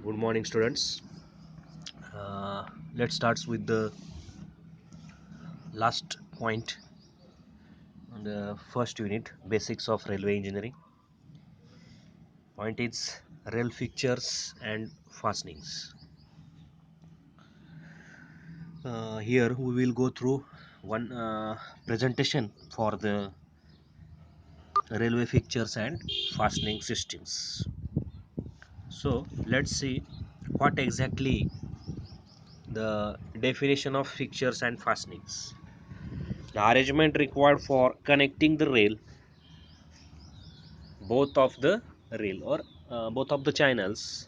Good morning, students. Let's start with the last point on the first unit, basics of railway engineering. Point is rail fixtures and fastenings. Here we will go through one presentation for the railway fixtures and fastening systems. So let's see what exactly the definition of fixtures and fastenings. The arrangement required for connecting the rail, both of the rail or both of the channels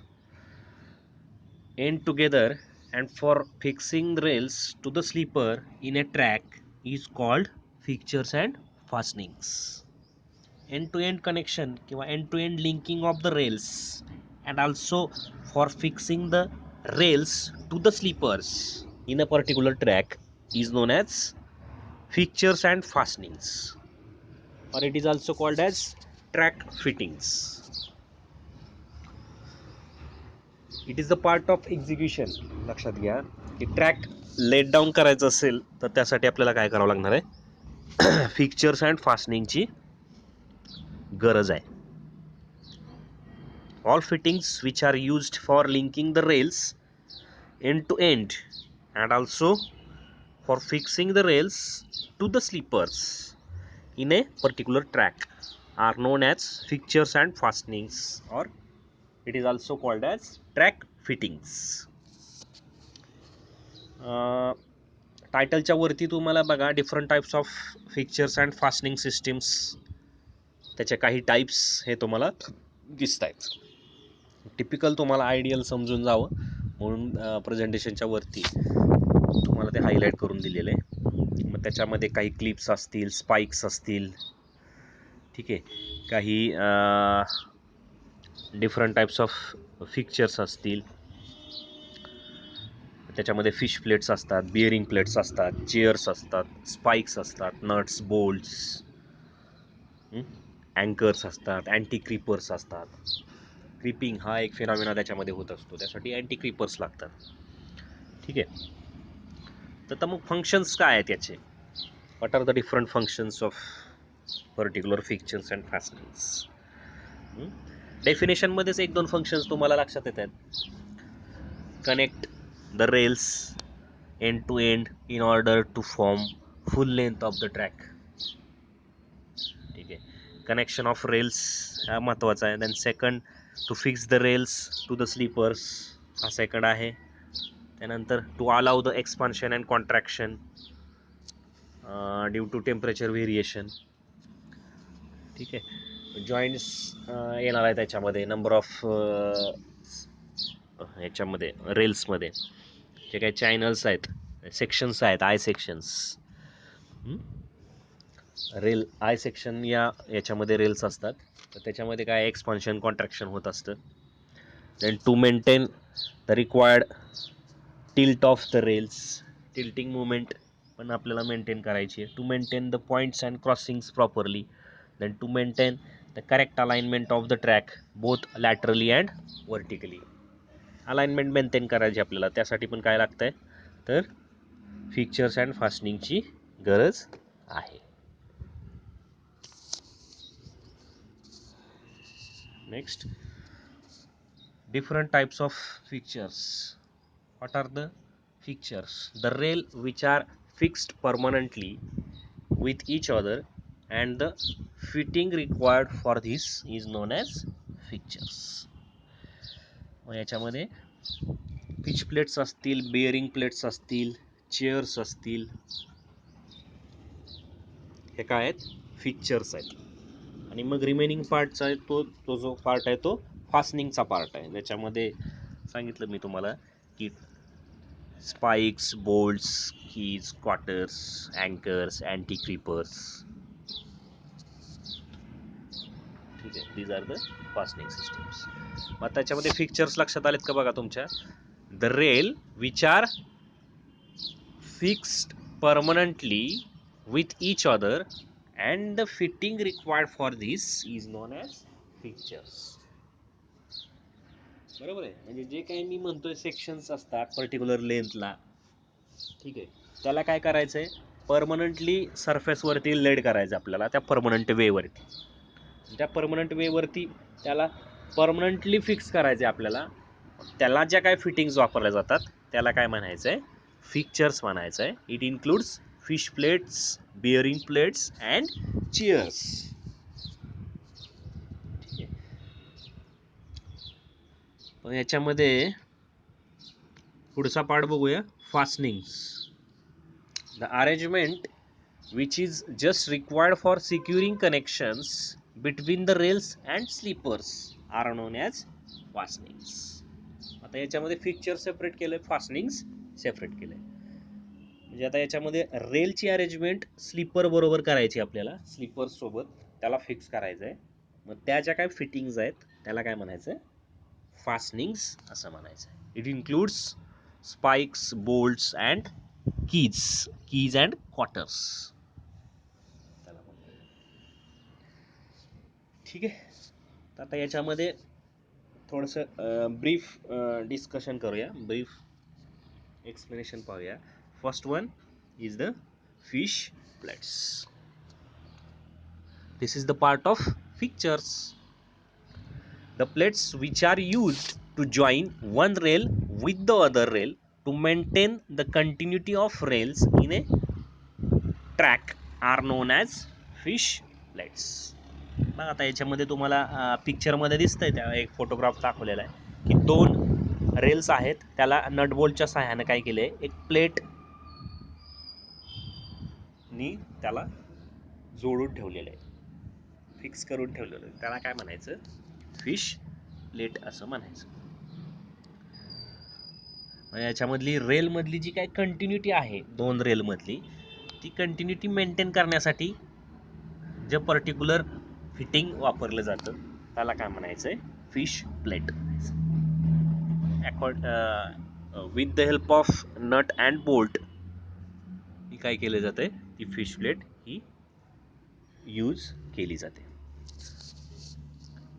end together, and for fixing the rails to the sleeper in a track is called fixtures and fastenings. End to end connection किंवा end to end linking of the rails and also for fixing the rails to the sleepers in a particular track is known as fixtures and fastenings, or it is also called as track fittings. It is the part of execution. लक्षात घ्या की track late down करायचं असेल तर त्यासाठी आपल्याला काय करावं लागणार आहे, फिक्चर्स अँड फास्टनिंगची गरज आहे. All fittings which are used for linking the rails end to end and also for fixing the rails to the sleepers in a particular track are known as fixtures and fastenings, or it is also called as track fittings. टायटलच्या वरती तुम्हाला बघा different types of fixtures and fastening systems, त्याचे काही types हे तुम्हाला दिसत आहेत. Typical तुम्हाला आयडियल समजून जावं म्हणून प्रेझेंटेशनच्या वरती तुम्हाला ते हायलाईट करून दिलेले आहे. मग त्याच्यामध्ये काही क्लिप्स असतील, स्पाइक्स असतील, ठीक आहे, काही डिफरंट टाइप्स ऑफ फिक्चर्स असतील, त्याच्यामध्ये फिश प्लेट्स असतात, बिअरिंग प्लेट्स असतात, चेअर्स असतात, स्पाइक्स असतात, नट्स, बोल्ट्स, अँकर्स असतात, अँटी क्रीपर्स असतात. क्रिपिंग हा एक फिनॉमिना त्याच्यामध्ये होत असतो, त्यासाठी अँटी क्रीपर्स लागतात. ठीक आहे, तर मग फंक्शन्स काय आहेत याचे, what are the different functions of particular fixtures and fastenings. डेफिनेशनमध्येच एक दोन फंक्शन्स तुम्हाला लक्षात येत आहेत. Connect the rails end to end in order to form full length of the track. ठीक आहे, कनेक्शन ऑफ रेल्स हा महत्त्वाचा आहे. Then second, to fix the rails to the sleepers हा सेकंड आहे. त्यानंतर to allow the expansion and contraction due to temperature variation. ठीक आहे, जॉईंट्स येणार आहे त्याच्यामध्ये, नंबर ऑफ ह्याच्यामध्ये रेल्समध्ये जे काही चॅनल्स आहेत, सेक्शन्स आहेत, I sections. Rail I section याच्यामध्ये रेल्स असतात, तर त्याच्यामध्ये काय एक्सपान्शन कॉन्ट्रॅक्शन होत असतं. Then to maintain the required tilt of the rails, tilting movement पण आपल्याला मेंटेन करायची आहे. To maintain the points and crossings properly. Then to maintain the correct alignment of the track both laterally and vertically. Alignment maintain करायची आपल्याला, त्यासाठी पण काय लागतं आहे, तर फिक्चर्स अँड फास्टनिंगची गरज आहे. Next, different types of fixtures. What are the fixtures? The rail which are fixed permanently with each other and the fitting required for this is known as fixtures. याच्यामध्ये फिश प्लेट्स असतील, bearing plates असतील, chairs असतील, हे काय आहेत, fixtures आहेत. आणि मग रिमेनिंग पार्टचा आहे तो जो पार्ट आहे तो फास्टनिंगचा पार्ट आहे. त्याच्यामध्ये सांगितलं मी तुम्हाला की spikes, bolts, keys, quarters, anchors, anti creepers. ठीक आहे, these are the fastening systems. मग त्याच्यामध्ये फिक्चर्स लक्षात आलेत का बघा तुमच्या. The rail which are fixed permanently with each other and the fitting required for this is known as fixtures. बरोबर आहे. म्हणजे जे काही मी म्हणतोय सेक्शन्स असतात पर्टिक्युलर लेंथला, ठीक आहे, त्याला काय करायचं आहे, परमनंटली सरफेसवरती लेड करायचं आपल्याला त्या परमनंट वेवरती. त्या परमनंट वेवरती त्याला परमनंटली फिक्स करायचे आपल्याला. त्याला ज्या काय फिटिंग्स वापरल्या जातात त्याला काय म्हणायचं आहे, फिक्चर्स म्हणायचं आहे. It includes fish plates, bearing plates and cheers. ठीक आहे. पण याच्यामध्ये पुढचा पार्ट बघूया, fastenings. The arrangement which is just required for securing connections between the rails and sleepers are known as fastenings. आता याच्यामध्ये फिक्चर सेपरेट केलं, फास्टनिंग्स सेपरेट केलं. म्हणजे आता याच्यामध्ये रेलची अरेंजमेंट स्लीपर बरोबर करायची आपल्याला, स्लीपर सोबत त्याला फिक्स करायचं आहे. मग त्या ज्या काय फिटिंग्स आहेत त्याला काय म्हणायचं आहे, फास्टनिंग्स असं म्हणायचं आहे. It includes spikes, bolts and keys and quarters. ठीक आहे. तर आता याच्यामध्ये थोडंसं ब्रीफ डिस्कशन करूया, ब्रीफ एक्सप्लेनेशन पाहूया. First one is the fish plates. This is the part of fixtures. The plates which are used to join one rail with the other rail to maintain the continuity of rails in a track are known as fish plates. मग आता याच्यामध्ये तुम्हाला पिक्चरमध्ये दिसतंय, त्या एक photograph दाखवलेला आहे की दोन रेल्स आहेत, त्याला नटबोल्टच्या सहाय्याने काय केले, एक प्लेट नी त्याला जोडून ठेवलेलं आहे, फिक्स करून ठेवलेलं आहे. त्याला काय म्हणायचं, फिश प्लेट असं म्हणायचं. याच्यामधली रेलमधली जी काय कंटिन्युटी आहे दोन रेलमधली, ती कंटिन्युटी मेंटेन करण्यासाठी जे पर्टिक्युलर फिटिंग वापरलं जातं त्याला काय म्हणायचं आहे, fish plate. With the help of nut and bolt ही काय केले जाते, ती फिश प्लेट ही यूज केली जाते.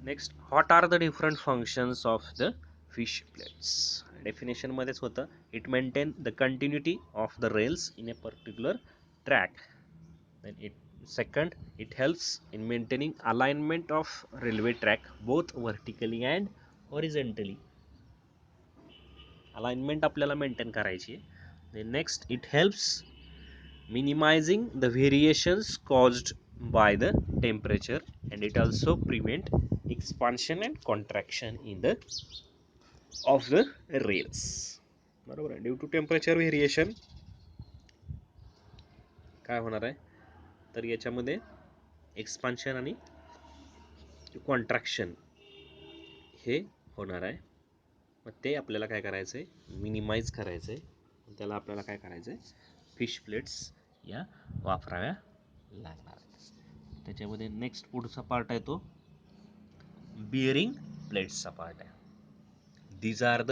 Next, what are the different functions of the fish plates. Definition मध्येच होतं, it maintain the continuity of the rails in a particular track. Then it second, it helps in maintaining alignment of railway track both vertically and horizontally. alignment आपल्याला maintain करायची आहे. then next, it helps minimizing the variations caused by the temperature and it also prevent expansion and contraction in the of the rails. बरोबर आहे. Due to temperature variation काय होणार आहे, तर याच्यामध्ये एक्सपान्शन आणि कॉन्ट्रॅक्शन हे होणार आहे. मग ते आपल्याला काय करायचं आहे, मिनिमाइज करायचं आहे. त्याला आपल्याला काय करायचं आहे, फिश प्लेट्स या वापराव्या लागणार आहेत. त्याच्यामध्ये नेक्स्ट पुढचा पार्ट आहे तो बिअरिंग प्लेट्सचा पार्ट आहे. These are the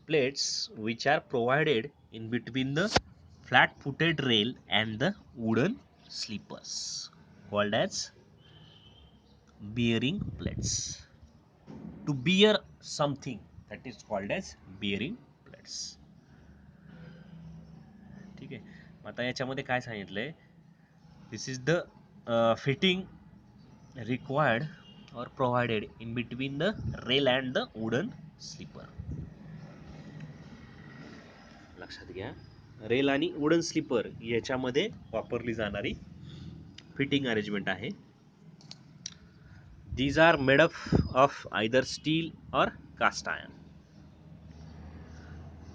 plates which are provided in between the flat footed rail and the wooden sleepers called as bearing plates. To bear something, that is called as bearing plates. ठीक आहे. आता याच्यामध्ये काय सांगितलंय, this is the fitting required or provided in between the rail and the wooden sleeper. लक्षात घ्या, rail आणि wooden sleeper याच्यामध्ये वापरली जाणारी फिटिंग अरेंजमेंट आहे. These are made up of either steel or cast iron.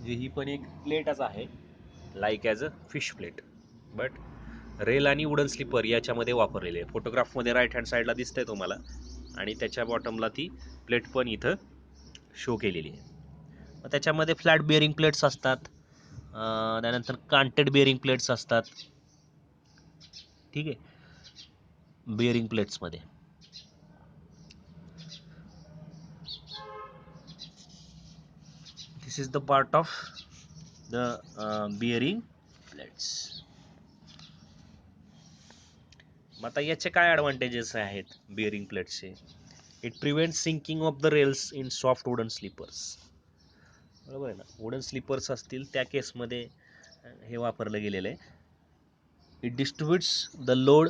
ही पण एक प्लेटच आहे, like as a fish plate, but rail आणि वुडन स्लीपर याच्यामध्ये वापरलेले आहे. फोटोग्राफमध्ये राईट हँड साईडला दिसतंय तुम्हाला, आणि त्याच्या बॉटमला ती प्लेट पण इथं शो केलेली आहे. मग त्याच्यामध्ये फ्लॅट बिअरिंग प्लेट्स असतात, त्यानंतर कांटेड बिअरिंग प्लेट्स असतात. ठीक आहे. बिअरिंग प्लेट्समध्ये this is the part of the bearing plates. मग आता याचे काय ॲडव्हान्टेजेस आहेत बिअरिंग प्लेट्सचे, it prevent sinking of the rails in soft wooden sleepers. बरोबर आहे ना. वुडन स्लीपर्स असतील त्या केसमध्ये हे वापरलं गेलेलं आहे. It distributes the load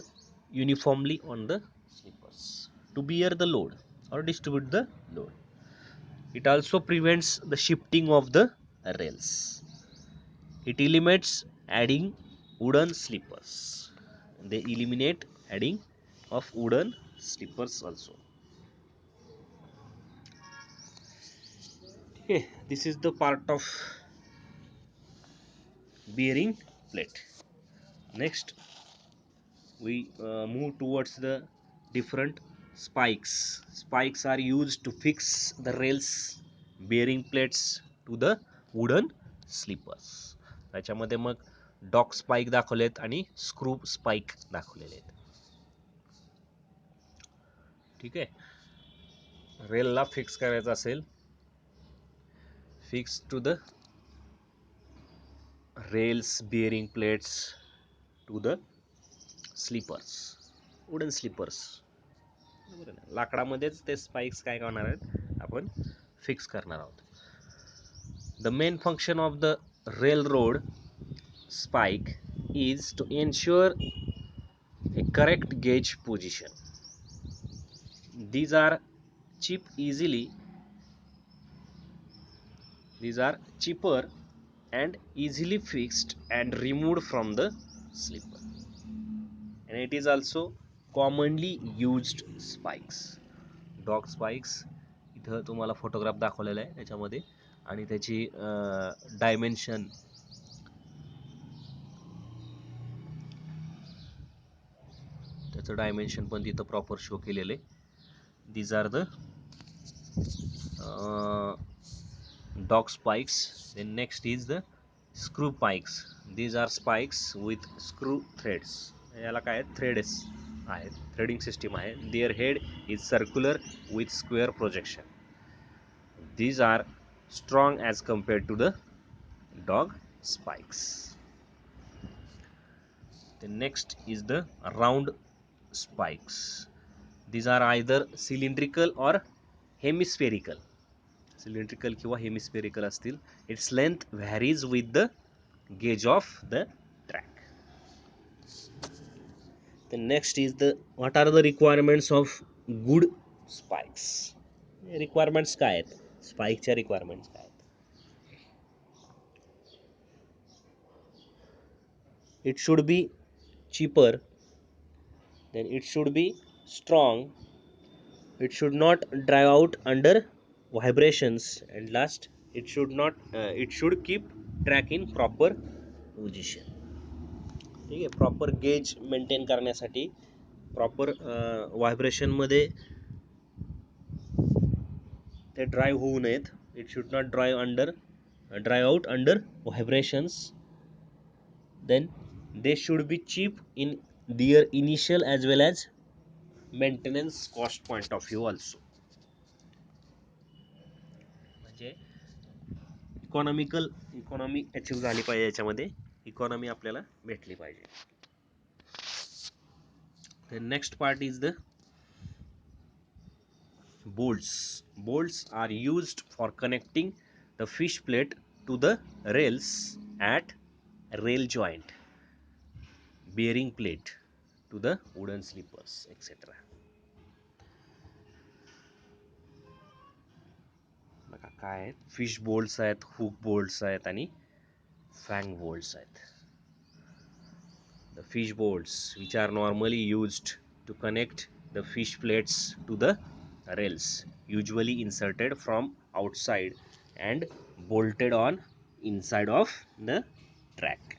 uniformly on the sleepers to bear the load or distribute the load. It also prevents the shifting of the rails. It eliminates adding wooden sleepers. They eliminate adding of wooden sleepers also. Okay, this is the part of bearing plate. Next, we move towards the different spikes. Spikes are used to fix the rails bearing plates to the wooden sleepers. त्याच्यामध्ये मग dock spike दाखवलेत आणि screw spike दाखवलेले आहेत. ठीक आहे. रेलला fix करायचं असेल, fix to the rails bearing plates to the sleepers, wooden sleepers. लाकडामध्येच ते स्पाइक्स काय करणार आहेत आपण फिक्स करणार आहोत. The main function of the railroad spike is to ensure a correct gauge position. These are cheaper and easily fixed and removed from the sleeper, and it is also commonly used spikes. Dog spikes इथं तुम्हाला photograph दाखवलेला आहे त्याच्यामध्ये, आणि त्याची dimension त्याचं dimension पण तिथं प्रॉपर शो केलेलं आहे. These are the dog spikes. Then next is the screw spikes. These are spikes with screw threads. याला काय थ्रेड्स आहेत, थ्रेडिंग सिस्टीम आहे. Their head is circular with square projection. These are strong as compared to the dog spikes. The next is the round spikes. These are either cylindrical or hemispherical. Cylindrical किंवा hemispherical असतील. Its length varies with the gauge of the track. The next is the what are the requirements of good spikes. Requirements काय आहेत? स्पाइकच्या requirements काय आहेत? It should be cheaper, then it should be strong, it should not dry out under vibrations, and last it should keep track in proper position. ठीक आहे. Proper gauge maintain करण्यासाठी proper vibration मध्ये ते dry होऊ नयेत. It should not dry out under vibrations. then they should be cheap in their initial as well as maintenance cost point of view also. म्हणजे economy achieve झाली पाहिजे, याच्यामध्ये economy आपल्याला भेटली पाहिजे. The next part is the bolts. Bolts are used for connecting the fish plate to the rails at rail joint, bearing plate to the wooden sleepers, etc. बघा काय आहेत, फिश बोल्ट्स आहेत, हुक बोल्ट्स आहेत आणि fang bolts आहेत. The fish bolts which are normally used to connect the fish plates to the rails, usually inserted from outside and bolted on inside of the track.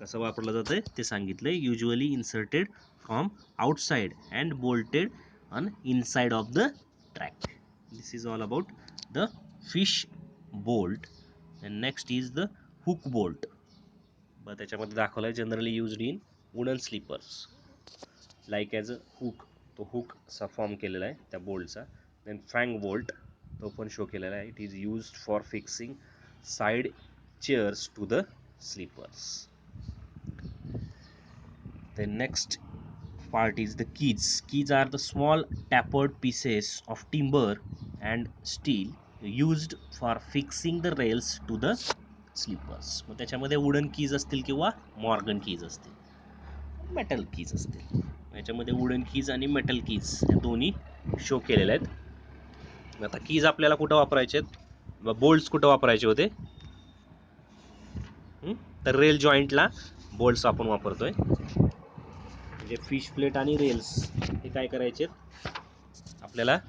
कसं वापरलं जातं ते सांगितलंय. Usually inserted from outside and bolted on inside of the track. This is all about the fish bolt. And next is the hook bolt. बघ त्याच्यामध्ये दाखवलं आहे generally used in wooden sleepers like as a hook. तो hook असा form केलेला आहे त्या बोल्टचा. देन फँग बोल्ट तो पण शो केलेला आहे. It is used for fixing side chairs to the sleepers. The next part is the keys. Keys are the small tapered pieces of timber and steel used for fixing the rails to the sleepers. मग त्याच्यामध्ये wooden keys असतील किंवा Morgan keys असतील, metal keys असतील. याच्यामध्ये wooden keys आणि metal keys या दोन्ही शो केलेल्या आहेत. आता कीज आपल्याला कुठं वापरायचे आहेत, बोल्ट्स कुठं वापरायचे होते, तर रेल जॉईंटला बोल्ट्स आपण वापरतोय. म्हणजे फिश प्लेट आणि रेल्स हे काय करायचे, आपल्याला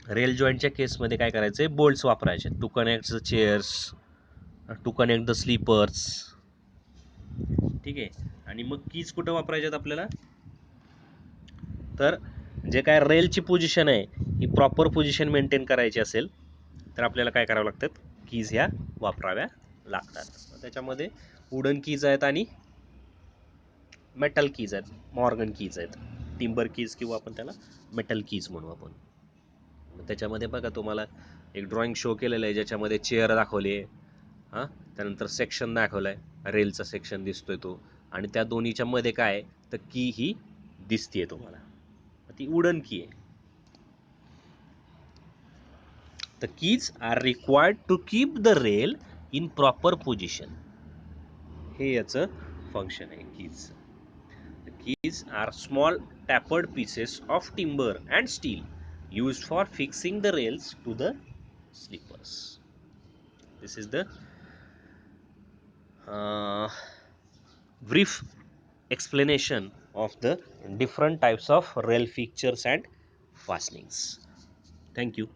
रेल जॉईंटच्या केसमध्ये काय करायचे, बोल्ट्स वापरायचे to connect the chairs, to connect the sleepers. ठीक आहे. आणि मग कीज कुठं वापरायचे आपल्याला, तर जे काय रेलची पोझिशन आहे ही प्रॉपर पोझिशन मेंटेन करायची असेल तर आपल्याला काय करावं लागतात, कीज ह्या वापराव्या लागतात. त्याच्यामध्ये वुडन कीज आहेत आणि मेटल कीज आहेत, मॉर्गन कीज आहेत, टिंबर कीज किंवा आपण त्याला मेटल कीज म्हणू आपण. त्याच्यामध्ये बघा तुम्हाला एक ड्रॉइंग शो केलेलं आहे ज्याच्यामध्ये चेअर दाखवली आहे, हां, त्यानंतर सेक्शन दाखवलं आहे, रेलचा सेक्शन दिसतोय तो, आणि त्या दोन्हीच्या मध्ये काय तर की ही दिसतीये तुम्हाला, ती वुडन की आहे. The keys are required to keep the rail in proper position. हे याचं फंक्शन आहे keys. The keys are small tapered pieces of timber and steel used for fixing the rails to the sleepers. This is the brief explanation of the different types of rail fixtures and fastenings. Thank you.